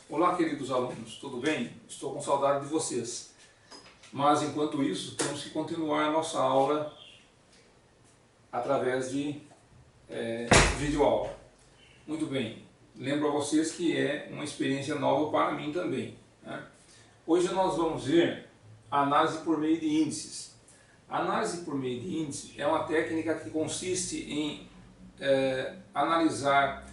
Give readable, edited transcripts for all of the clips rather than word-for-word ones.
Olá, queridos alunos, tudo bem? Estou com saudade de vocês. Mas, enquanto isso, temos que continuar a nossa aula através de videoaula. Muito bem, lembro a vocês que é uma experiência nova para mim também, né? Hoje nós vamos ver a análise por meio de índices. A análise por meio de índice é uma técnica que consiste em analisar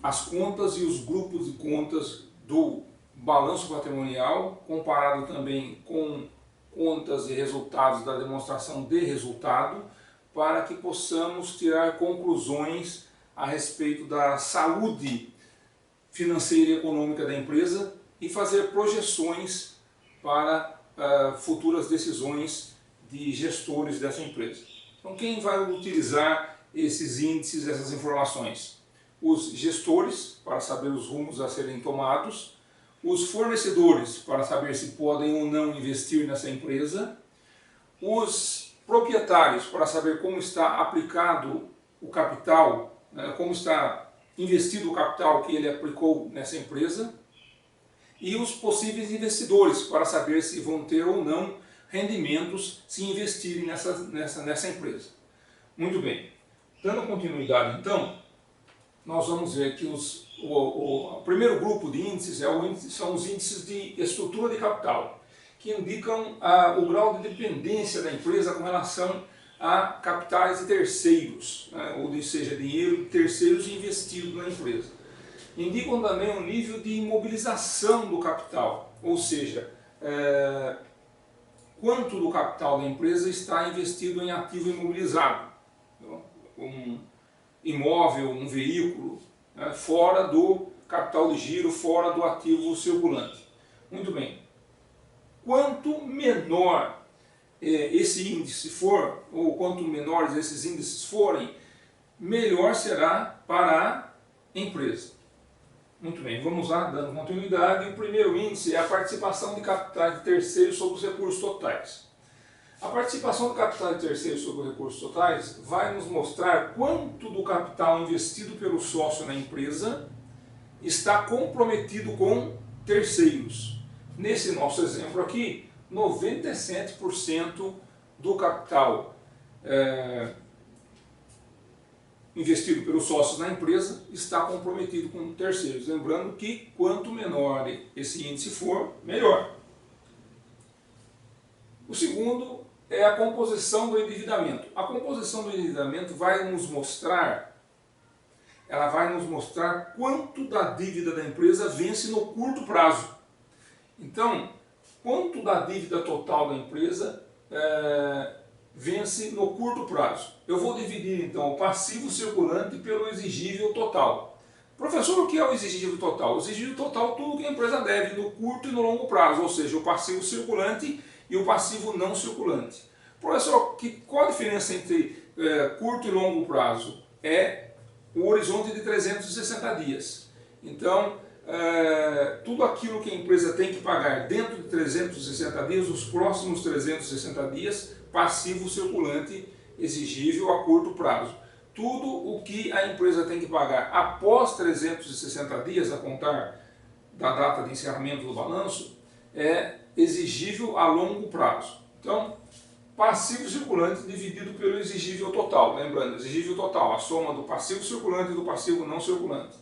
as contas e os grupos de contas do balanço patrimonial, comparado também com contas e resultados da demonstração de resultado, para que possamos tirar conclusões a respeito da saúde financeira e econômica da empresa e fazer projeções para futuras decisões de gestores dessa empresa. Então, quem vai utilizar esses índices, essas informações? Os gestores, para saber os rumos a serem tomados, os fornecedores, para saber se podem ou não investir nessa empresa, os proprietários, para saber como está aplicado o capital, como está investido o capital que ele aplicou nessa empresa, e os possíveis investidores, para saber se vão ter ou não rendimentos se investirem nessa empresa. Muito bem, dando continuidade então, nós vamos ver que o primeiro grupo de índices são os índices de estrutura de capital, que indicam o grau de dependência da empresa com relação a capitais de terceiros, ou seja, dinheiro de terceiros investido na empresa. Indicam também o nível de imobilização do capital, ou seja, quanto do capital da empresa está investido em ativo imobilizado, um imóvel, um veículo, fora do capital de giro, fora do ativo circulante. Muito bem. Quanto menor esse índice for, ou quanto menores esses índices forem, melhor será para a empresa. Muito bem, vamos lá, dando continuidade. O primeiro índice é a participação de capitais de terceiros sobre os recursos totais. A participação do capital de terceiros sobre os recursos totais vai nos mostrar quanto do capital investido pelo sócio na empresa está comprometido com terceiros. Nesse nosso exemplo aqui, 97% do capital investido pelos sócios na empresa está comprometido com terceiros. Lembrando que quanto menor esse índice for, melhor. O segundo é a composição do endividamento. A composição do endividamento vai nos mostrar quanto da dívida da empresa vence no curto prazo. Então, quanto da dívida total da empresa vence no curto prazo. Eu vou dividir então o passivo circulante pelo exigível total. Professor, o que é o exigível total? O exigível total é tudo que a empresa deve no curto e no longo prazo, ou seja, o passivo circulante e o passivo não circulante. Professor, qual a diferença entre curto e longo prazo? É o horizonte de 360 dias. Então, tudo aquilo que a empresa tem que pagar dentro de 360 dias, os próximos 360 dias, passivo circulante exigível a curto prazo. Tudo o que a empresa tem que pagar após 360 dias, a contar da data de encerramento do balanço, é exigível a longo prazo. Então, passivo circulante dividido pelo exigível total. Lembrando, exigível total, a soma do passivo circulante e do passivo não circulante.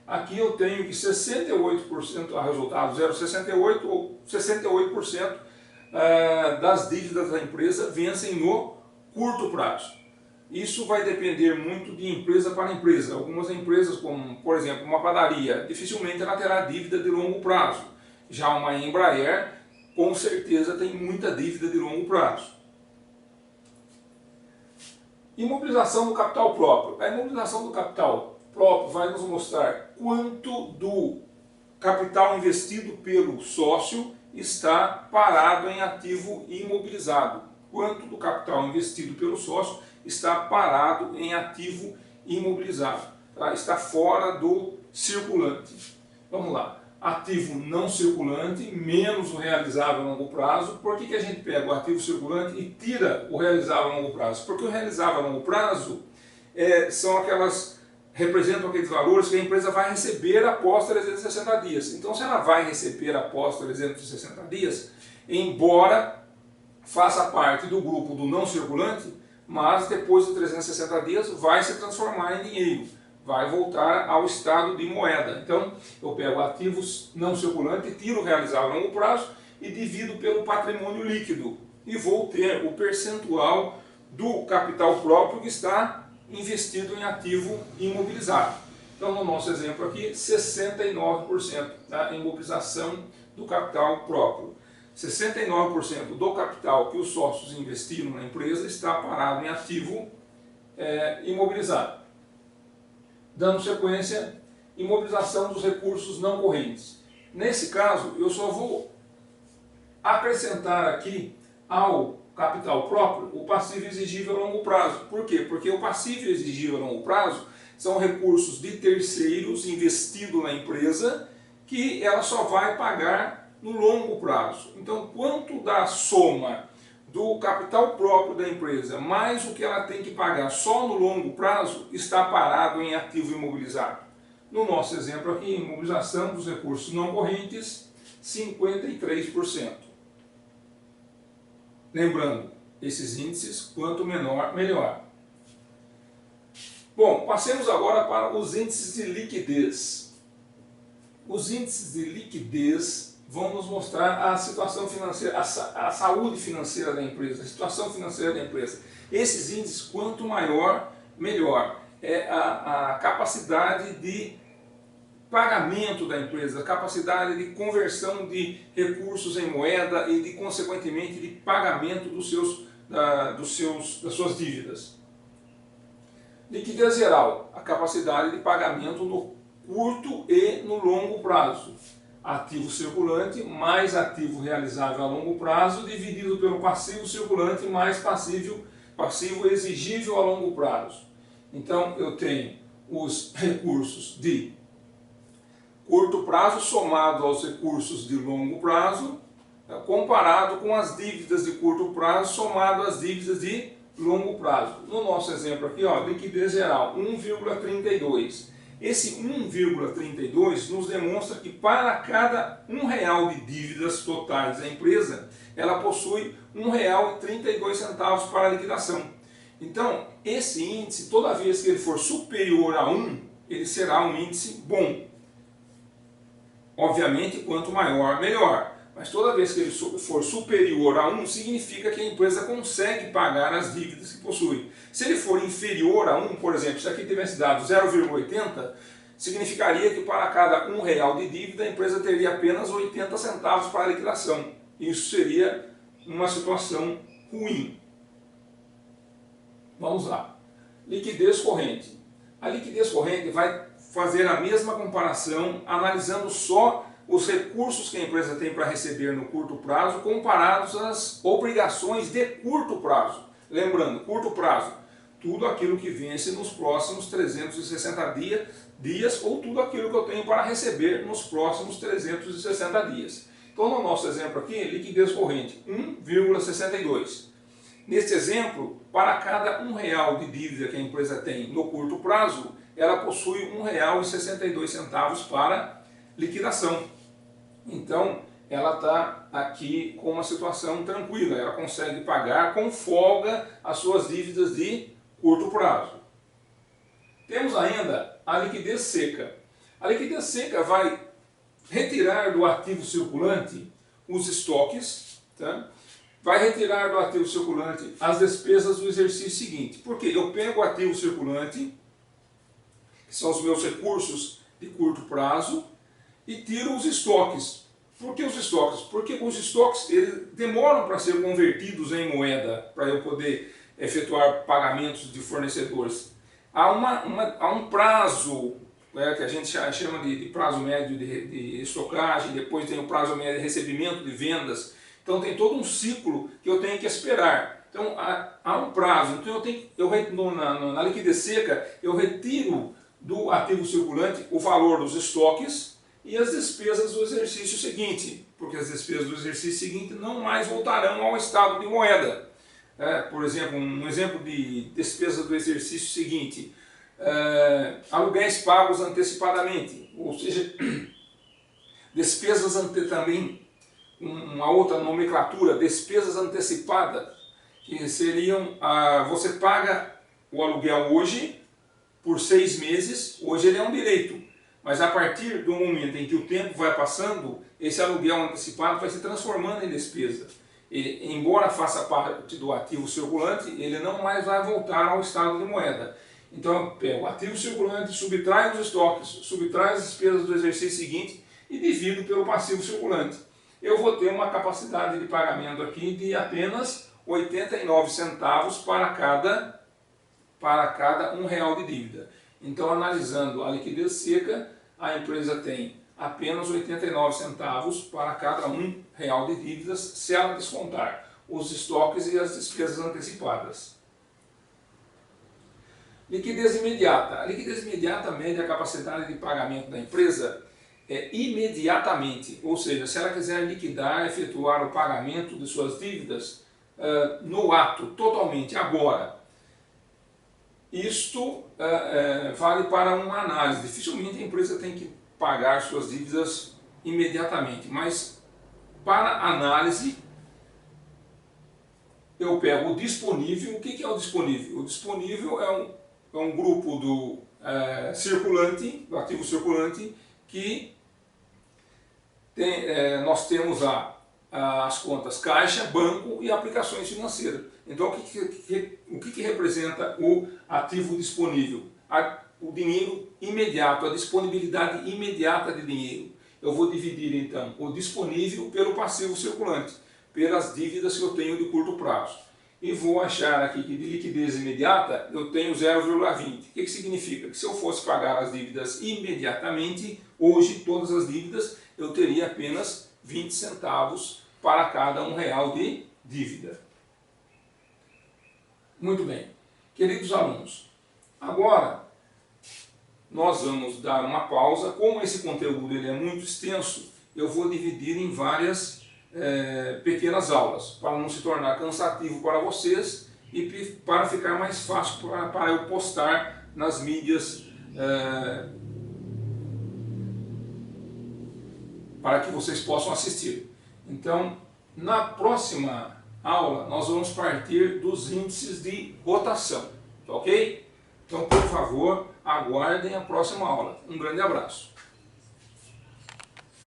Aqui eu tenho que 68%, a resultado 0,68 ou 68% das dívidas da empresa vencem no curto prazo. Isso vai depender muito de empresa para empresa. Algumas empresas, como por exemplo uma padaria, dificilmente ela terá dívida de longo prazo. Já uma Embraer, com certeza tem muita dívida de longo prazo. Imobilização do capital próprio. A imobilização do capital próprio vai nos mostrar quanto do capital investido pelo sócio está parado em ativo imobilizado. Quanto do capital investido pelo sócio está parado em ativo imobilizado. Tá? Está fora do circulante. Vamos lá. Ativo não circulante, menos o realizável a longo prazo. Por que a gente pega o ativo circulante e tira o realizável a longo prazo? Porque o realizável a longo prazo são aquelas representam aqueles valores que a empresa vai receber após 360 dias. Então, se ela vai receber após 360 dias, embora faça parte do grupo do não circulante, mas depois de 360 dias vai se transformar em dinheiro, vai voltar ao estado de moeda. Então, eu pego ativos não circulantes, tiro o realizado a longo prazo e divido pelo patrimônio líquido e vou ter o percentual do capital próprio que está investido em ativo imobilizado. Então, no nosso exemplo aqui, 69% da imobilização do capital próprio. 69% do capital que os sócios investiram na empresa está parado em ativo imobilizado. Dando sequência, imobilização dos recursos não correntes. Nesse caso, eu só vou acrescentar aqui ao capital próprio o passivo exigível a longo prazo. Por quê? Porque o passivo exigível a longo prazo são recursos de terceiros investidos na empresa que ela só vai pagar no longo prazo. Então, quanto da soma do capital próprio da empresa mais o que ela tem que pagar só no longo prazo está parado em ativo imobilizado? No nosso exemplo aqui, imobilização dos recursos não correntes, 53%. Lembrando, esses índices, quanto menor, melhor. Bom, passemos agora para os índices de liquidez. Os índices de liquidez vão nos mostrar a situação financeira, a saúde financeira da empresa, a situação financeira da empresa. Esses índices, quanto maior, melhor. É a capacidade de pagamento da empresa, a capacidade de conversão de recursos em moeda e de, consequentemente, de pagamento das suas dívidas. Liquidez geral, a capacidade de pagamento no curto e no longo prazo. Ativo circulante mais ativo realizável a longo prazo dividido pelo passivo circulante mais passivo exigível a longo prazo. Então eu tenho os recursos de curto prazo somado aos recursos de longo prazo, comparado com as dívidas de curto prazo somado às dívidas de longo prazo. No nosso exemplo aqui, ó, liquidez geral 1,32. Esse 1,32 nos demonstra que para cada R$1 de dívidas totais da empresa, ela possui R$1,32 para a liquidação. Então, esse índice, toda vez que ele for superior a 1, ele será um índice bom. Obviamente, quanto maior, melhor. Mas toda vez que ele for superior a 1, significa que a empresa consegue pagar as dívidas que possui. Se ele for inferior a 1, por exemplo, se aqui tivesse dado 0,80, significaria que para cada R$1 de dívida, a empresa teria apenas 80 centavos para a liquidação. Isso seria uma situação ruim. Vamos lá. Liquidez corrente. A liquidez corrente vai fazer a mesma comparação, analisando só os recursos que a empresa tem para receber no curto prazo, comparados às obrigações de curto prazo. Lembrando, curto prazo, tudo aquilo que vence nos próximos 360 dias ou tudo aquilo que eu tenho para receber nos próximos 360 dias. Então, no nosso exemplo aqui, liquidez corrente, 1,62. Neste exemplo, para cada R$1 de dívida que a empresa tem no curto prazo, ela possui R$1,62 para liquidação. Então, ela está aqui com uma situação tranquila, ela consegue pagar com folga as suas dívidas de curto prazo. Temos ainda a liquidez seca. A liquidez seca vai retirar do ativo circulante os estoques, tá? Vai retirar do ativo circulante as despesas do exercício seguinte. Porque eu pego o ativo circulante, que são os meus recursos de curto prazo, e tiro os estoques. Por que os estoques? Porque os estoques eles demoram para ser convertidos em moeda, para eu poder efetuar pagamentos de fornecedores. Há um prazo, que a gente chama de prazo médio de estocagem, depois tem o prazo médio de recebimento de vendas. Então tem todo um ciclo que eu tenho que esperar. Então há um prazo. Então na liquidez seca eu retiro do ativo circulante o valor dos estoques e as despesas do exercício seguinte, porque as despesas do exercício seguinte não mais voltarão ao estado de moeda. Por exemplo, um exemplo de despesa do exercício seguinte, Aluguéis pagos antecipadamente, ou seja, despesas também, uma outra nomenclatura, despesas antecipadas, que seriam, você paga o aluguel hoje, por 6 meses, hoje ele é um direito, mas a partir do momento em que o tempo vai passando, esse aluguel antecipado vai se transformando em despesa. E, embora faça parte do ativo circulante, ele não mais vai voltar ao estado de moeda. Então eu pego o ativo circulante, subtraio os estoques, subtraio as despesas do exercício seguinte e divido pelo passivo circulante. Eu vou ter uma capacidade de pagamento aqui de apenas 89 centavos para cada R$1 de dívida. Então, analisando a liquidez seca, a empresa tem apenas 89 centavos para cada R$1 de dívidas, se ela descontar os estoques e as despesas antecipadas. Liquidez imediata. A liquidez imediata mede a capacidade de pagamento da empresa imediatamente, ou seja, se ela quiser liquidar, efetuar o pagamento de suas dívidas no ato, totalmente, agora. Isto vale para uma análise. Dificilmente a empresa tem que pagar suas dívidas imediatamente, mas para análise eu pego o disponível. O que é o disponível? O disponível é um grupo do circulante, do ativo circulante, que nós temos as contas caixa, banco e aplicações financeiras. Então, o que representa o ativo disponível? O dinheiro imediato, a disponibilidade imediata de dinheiro. Eu vou dividir, então, o disponível pelo passivo circulante, pelas dívidas que eu tenho de curto prazo. E vou achar aqui que de liquidez imediata eu tenho 0,20. O que significa? Que se eu fosse pagar as dívidas imediatamente, hoje todas as dívidas, eu teria apenas 20 centavos para cada R$1 de dívida. Muito bem, queridos alunos, agora nós vamos dar uma pausa. Como esse conteúdo ele é muito extenso, eu vou dividir em várias pequenas aulas, para não se tornar cansativo para vocês e para ficar mais fácil para eu postar nas mídias, para que vocês possam assistir. Então, na próxima aula, nós vamos partir dos índices de rotação, ok? Então, por favor, aguardem a próxima aula. Um grande abraço.